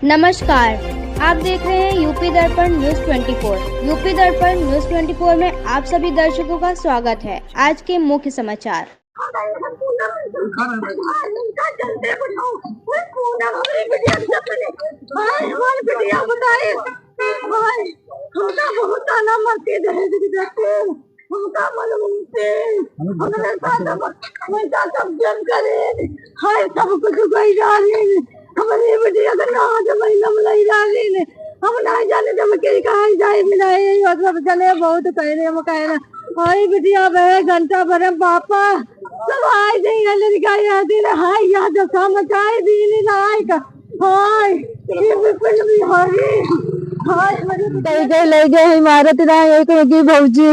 नमस्कार, आप देख रहे हैं यूपी दर्पण न्यूज 24। यूपी दर्पण न्यूज 24 में आप सभी दर्शकों का स्वागत है। आज के मुख्य समाचार। हमारे बेटिया का नाम जब महीना मलाई डाली ने हम नहीं जाने जब के कहाँ जाए मिलाए और सब जने बहुत कह रहे हम कह रहे हाय बेटिया बे घंटा भर पापा सब आए नहीं हले दिखाई आती रे हाय याद समझाए दी नहीं लाए का हाय ये बिल्कुल भी हाय मेरे ले गए इमारत ना एक की भौजी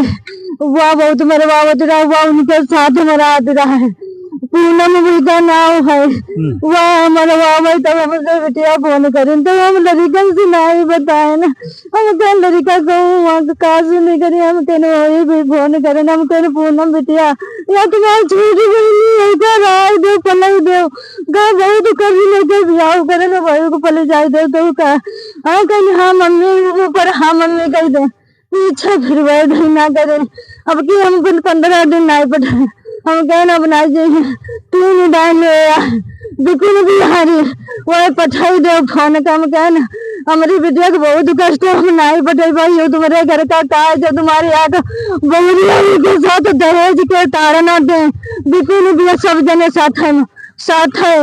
वाह बहुत मरवावत रहा हुआ उनके साथ मरा रहा है पूनम भी का नाम है वह मरवा तब हमसे बेटिया फोन करें तो हम लड़का से नहीं बताए ना हम कह लड़का को काज नहीं करे हम कहने वही भी फोन करें हम कहने पूनम बेटिया या तुम्हारी छोटी बहनी राय दो पलाई दो गा बहुत कर लेके ब्याह करे ना भाई को पले जाए दो तो का हाँ कहने हाँ मम्मी ऊपर हाँ मम्मी कह दे पीछे फिर वह ना करे अब की हम 15 दिन नहीं पढ़े हम कहना बनाई जाइए 3 डाल बिल्कुल भी हारी वही पठाई दो फोन का हम कहना हमारी बेटिया को बहुत कष्ट है हम नहीं पठाई भाई हो तुम्हारे घर का काज जो तुम्हारे यहाँ बहुरिया के साथ दहेज के ताड़ना दे बिल्कुल भी सब जने साथ है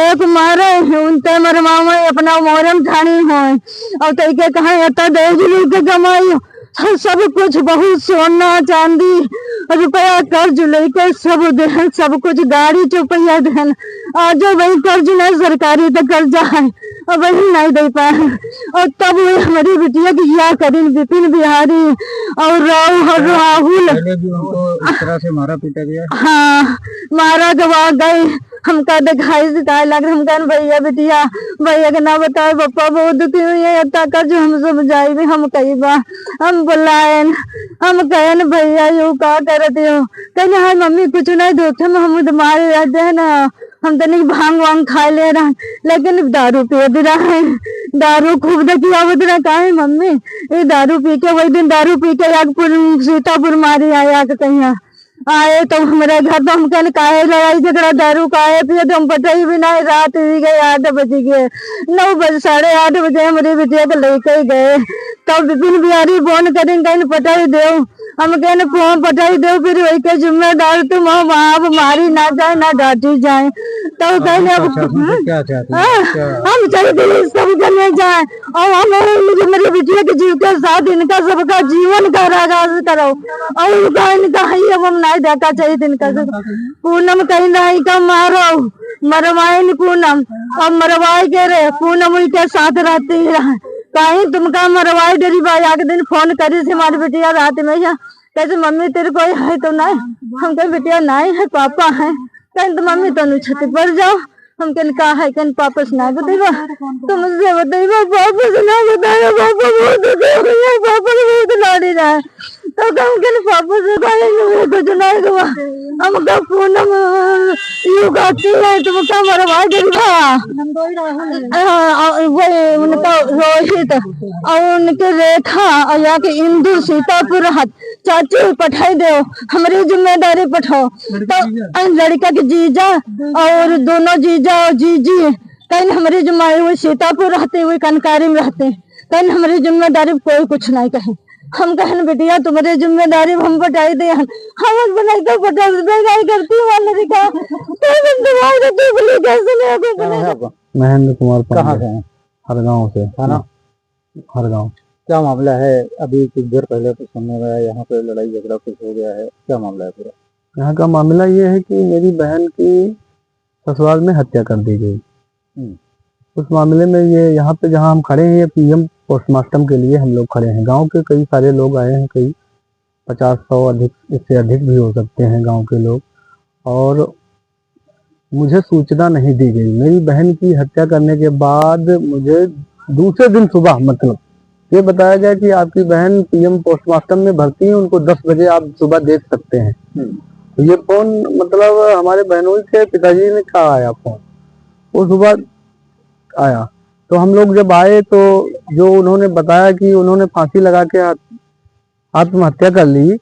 एक मारे उनते मरमाओ अपना मोरम ठानी हो और तय के कहा दहेज लेके कमाई सब कुछ बहुत सोना चांदी रुपया कर्ज लेके सब देन सब कुछ गाड़ी चौपैया देन आज वही कर्ज नहीं सरकारी तो कर्जा है और वही नहीं दे पाए और तब वही हमारी बिटिया की या करीन विपिन बिहारी और राहुल इस तरह से मारा पीटा गया। हाँ मारा गवा गए हमका दिखाई सिखाए लग रहे हम कहन भैया बिटिया भैया के ना बताए पप्पा बहुत दुखी हुई है का जो हम समझाई भी हम कई बार हम बुलाएन हम कहन भैया यू का करते हो कहने हाय मम्मी कुछ नहीं धोखे में हम मारे रहते है ना हम तो नहीं भांग वांग खा ले रहा लेकिन दारू पी दे रहा है दारू खूब देखी आवत रहा कहा मम्मी ये दारू पी के वही दिन दारू पी के सीतापुर मारी आया कहीं आए तो हमारे घर तो हम कहने काहे लड़ाई झगड़ा दारू काहे पिए तो हम पता ही भी नहीं रात ही गए 8 बज गए 9 बजे 8:30 बजे हमारी बेटिया को लेके गए तब विपिन बिहारी फोन करें कहने पता ही दो हम कहने फोन पता ही दो फिर वही के जिम्मेदार तुम हो वहाँ मारी ना जाए ना डांटी जाए तो कहने हम चले सब जने जाए और हम मेरी बेटिया के जीव के साथ इनका सबका जीवन का आगाज करो और उनका इनका ही अब हम नहीं देखा चाहिए इनका पूनम कहीं नहीं का मारो मरवाए नहीं पूनम और मरवाए के रे पूनम के साथ रहती है कहीं तुमका मरवाए डेरी भाई आगे दिन फोन करी से हमारी बेटिया रात में कैसे मम्मी तेरे कोई है तो नहीं हम कहे बेटिया नहीं है पापा है कहीं तो मम्मी तो छत पर जाओ हम कहने कहा है कहने पापा से ना बताइबा तो मुझसे बताइबा पापा से ना बताया पापा बहुत लाड़ी रहा है तो हम कहने पापा से कुछ नहीं हुआ हम का पूनम यू गाती है तुम क्या मरवा देगा वो उनका रोहित और उनके रेखा और यहाँ के इंदु सीतापुर चाची पठाई दो हमारी जिम्मेदारी पठाओ तो लड़का के जीजा और दोनों जीजा और जीजी कहीं हमारी जिम्मेदारी हुई सीतापुर रहते हुए कनकारी में रहते कहीं हमारी जिम्मेदारी कोई कुछ नहीं कहे हम कहन बेटिया तुम्हारी जिम्मेदारी हम पटाई दे हम बनाई तो पटा करती महेंद्र कुमार कहाँ से हर गाँव से है ना हर गाँव। क्या मामला है अभी कुछ देर पहले तो सुनने में यहाँ पे लड़ाई झगड़ा कुछ हो गया है क्या मामला है पूरा। यहाँ का मामला ये है कि मेरी बहन की ससुराल में हत्या कर दी गई। उस मामले में ये यहाँ पे जहाँ हम खड़े हैं ये पीएम पोस्टमार्टम के लिए हम लोग खड़े हैं। गांव के कई सारे लोग आए हैं कई 50-100 अधिक इससे अधिक भी हो सकते हैं गांव के लोग और मुझे सूचना नहीं दी गई। मेरी बहन की हत्या करने के बाद मुझे दूसरे दिन सुबह मतलब ये बताया गया कि आपकी बहन पीएम पोस्टमार्टम में भर्ती है उनको 10 बजे आप सुबह देख सकते हैं। तो ये फोन मतलब हमारे बहनोई के पिताजी ने कहा आया फोन वो सुबह आया तो हम लोग जब आए तो जो उन्होंने बताया कि उन्होंने फांसी लगा के आत्महत्या कर ली,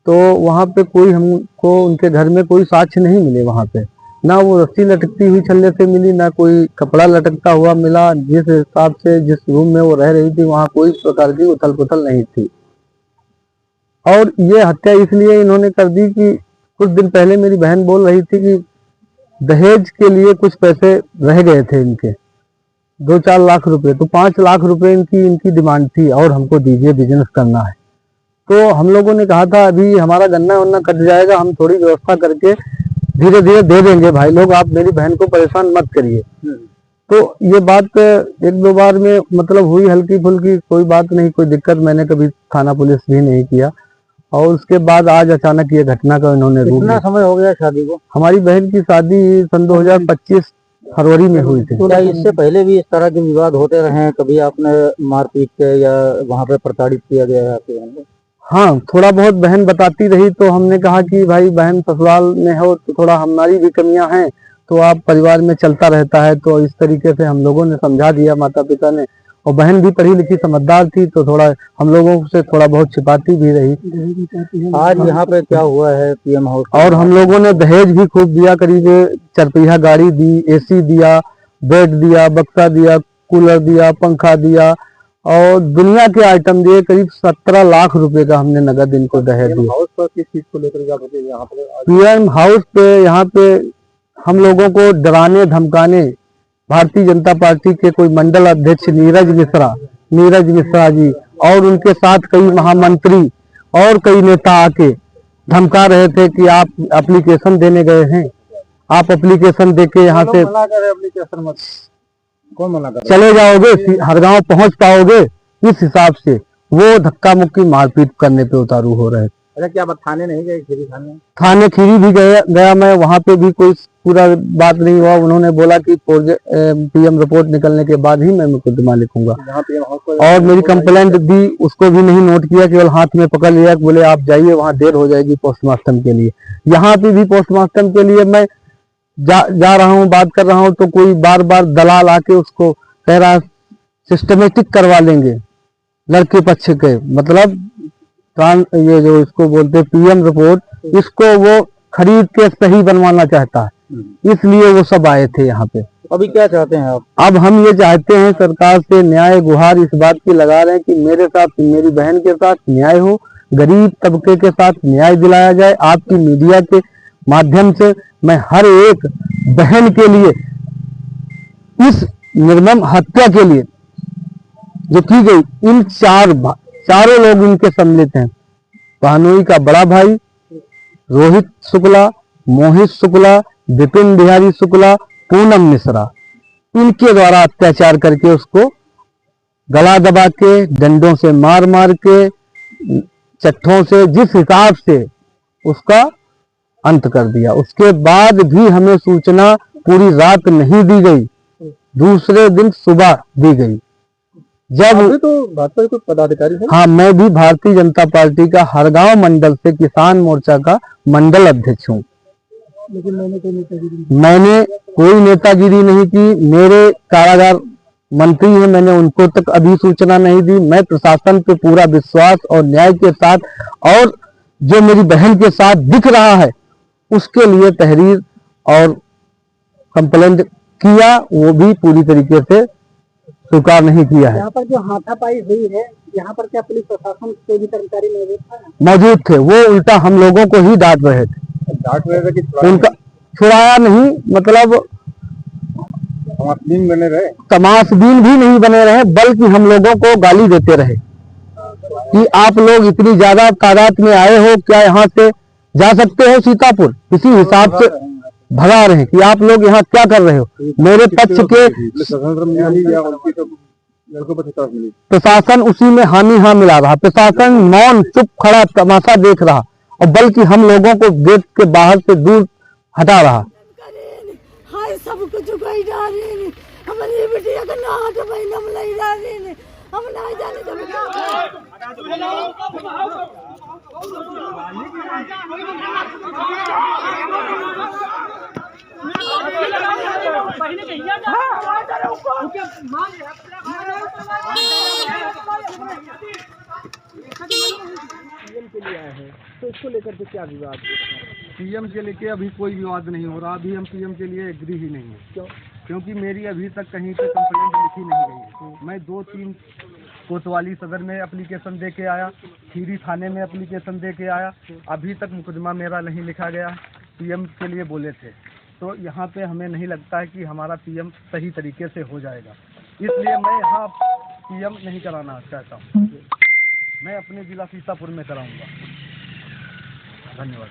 तो वहाँ पे कोई हमको उनके घर में कोई साक्ष्य नहीं मिले। वहाँ पे ना वो रस्सी लटकती हुई छल्ले से मिली, ना कोई कपड़ा लटकता हुआ मिला। जिस हिसाब से जिस रूम में वो रह रही थी वहाँ कोई प्रकार की उथल पुथल नहीं थी। और ये हत्या इसलिए इन्होंने कर दी कि कुछ दिन पहले मेरी बहन बोल रही थी कि दहेज के लिए कुछ पैसे रह गए थे इनके, 2-4 लाख रुपए, तो 5 लाख रुपए इनकी डिमांड थी और हमको दीजिए, बिजनेस करना है। तो हम लोगों ने कहा था अभी हमारा गन्ना वन्ना कट जाएगा, हम थोड़ी व्यवस्था करके धीरे धीरे दे देंगे भाई लोग, आप मेरी बहन को परेशान मत करिए। तो ये बात 1-2 बार में मतलब हुई हल्की फुल्की, कोई बात नहीं, कोई दिक्कत, मैंने कभी थाना पुलिस भी नहीं किया। और उसके बाद आज अचानक ये घटना का इन्होंने रूप। कितना समय हो गया शादी को? हमारी बहन की शादी सन 2025 फरवरी में हुई थी। क्या इससे पहले भी इस तरह के विवाद होते रहे हैं? कभी आपने मारपीट के या वहाँ पे प्रताड़ित किया गया है आपकी बहन को? हाँ, थोड़ा बहुत बहन बताती रही, तो हमने कहा कि भाई बहन ससुराल में हो तो थोड़ा हमारी भी कमियां हैं, तो आप परिवार में चलता रहता है। तो इस तरीके से हम लोगों ने समझा दिया, माता पिता ने। और बहन भी पढ़ी लिखी समझदार थी, तो थोड़ा हम लोगों से थोड़ा बहुत छिपाती भी रही। आज यहाँ पे क्या हुआ है पीएम हाउस, और हम लोगों ने दहेज भी खूब दिया, करीब 4 पहिया गाड़ी दी, एसी दिया, बेड दिया, बक्सा दिया, कूलर दिया, पंखा दिया और दुनिया के आइटम दिए। करीब 17 लाख रुपए का हमने नगद इनको दहेज दिया। हाउस पर किस चीज को लेकर पीएम हाउस पे यहाँ पे हम लोगों को डराने धमकाने भारतीय जनता पार्टी के कोई मंडल अध्यक्ष नीरज मिश्रा जी और उनके साथ कई महामंत्री और कई नेता आके धमका रहे थे कि आप एप्लीकेशन देने गए हैं, आप एप्लीकेशन देके यहाँ से चले जाओगे, हर गांव पहुंच पाओगे। इस हिसाब से वो धक्का मुक्की मारपीट करने पे उतारू हो रहे थे। अच्छा, क्या बात थाने नहीं गए? खीरी थाने खीरी भी गया मैं, वहाँ पे भी कोई पूरा बात नहीं हुआ। उन्होंने बोला कि पीएम रिपोर्ट निकलने के बाद ही मैं मुकदमा लिखूंगा, और मेरी कंप्लेंट दी, उसको भी नहीं नोट किया, केवल हाथ में पकड़ लिया, बोले आप जाइए, वहाँ देर हो जाएगी पोस्टमार्टम के लिए। यहाँ पे भी पोस्टमार्टम के लिए मैं जा रहा हूँ, बात कर रहा हूँ, तो कोई बार बार दलाल आके उसको कह रहा सिस्टमेटिक करवा लेंगे लड़के पक्ष के, मतलब ये जो इसको बोलते पीएम रिपोर्ट, इसको वो खरीद के सही बनवाना चाहता है, इसलिए वो सब आए थे यहाँ पे। अभी क्या चाहते हैं आप? अब हम ये चाहते हैं सरकार से न्याय गुहार इस बात की लगा रहे हैं कि मेरे साथ, मेरी बहन के साथ न्याय हो, गरीब तबके के साथ न्याय दिलाया जाए। आपकी मीडिया के माध्यम से मैं हर एक बहन के लिए, इस निर्मम हत्या के लिए जो की गई, इन चारों लोग इनके सम्मिलित हैं। भानोई का बड़ा भाई रोहित शुक्ला, मोहित शुक्ला, विपिन बिहारी शुक्ला, पूनम मिश्रा, इनके द्वारा अत्याचार करके उसको गला दबा के, डंडों से मार मार के, चट्टों से, जिस हिसाब से उसका अंत कर दिया। उसके बाद भी हमें सूचना पूरी रात नहीं दी गई, दूसरे दिन सुबह दी गई। जब तो भाजपा के पदाधिकारी है? हाँ, मैं भी भारतीय जनता पार्टी का हरगांव मंडल से किसान मोर्चा का मंडल अध्यक्ष हूँ। लेकिन मैंने कोई नेतागिरी नहीं की। मेरे कारागार मंत्री हैं, मैंने उनको तक अभी सूचना नहीं दी। मैं प्रशासन पे पूरा विश्वास और न्याय के साथ, और जो मेरी बहन के साथ दिख रहा है उसके लिए तहरीर और कंप्लेंट किया, वो भी पूरी तरीके से स्वीकार नहीं किया है। यहाँ पर जो हाथापाई हुई है, यहाँ पर क्या पुलिस प्रशासन के भी कर्मचारी मौजूद थे? वो उल्टा हम लोगों को ही डांट रहे थे कि उनका छुड़ाया नहीं, मतलब तमाशबीन भी नहीं बने रहे, बल्कि हम लोगों को गाली देते रहे कि आप लोग इतनी ज्यादा तादाद में आए हो, क्या यहाँ से जा सकते हो सीतापुर? इसी हिसाब से भगा रहे हैं कि आप लोग यहाँ क्या कर रहे हो। मेरे पक्ष के प्रशासन उसी में हामी मिला रहा, प्रशासन मौन चुप खड़ा तमाशा देख रहा, और बल्कि हम लोगों को गेट के बाहर से दूर हटा रहा। सब कुछ हमारी बेटिया का ना हट महीना में हम ना जाने पीएम के लिए आए हैं तो इसको लेकर के क्या विवाद? पीएम के लेके अभी कोई विवाद नहीं हो रहा। अभी हम पीएम के लिए एग्री ही नहीं है। क्यों? क्योंकि मेरी अभी तक कहीं पे कंप्लेंट लिखी नहीं गई है। मैं 2-3 कोतवाली सदर में एप्लीकेशन दे के आया, खीरी थाने में एप्लीकेशन दे के आया, अभी तक मुकदमा मेरा नहीं लिखा गया। पीएम के लिए बोले थे, तो यहाँ पे हमें नहीं लगता है कि हमारा पीएम सही तरीके से हो जाएगा, इसलिए मैं यहाँ पीएम नहीं कराना चाहता हूँ। मैं अपने जिला सीतापुर में कराऊंगा। धन्यवाद।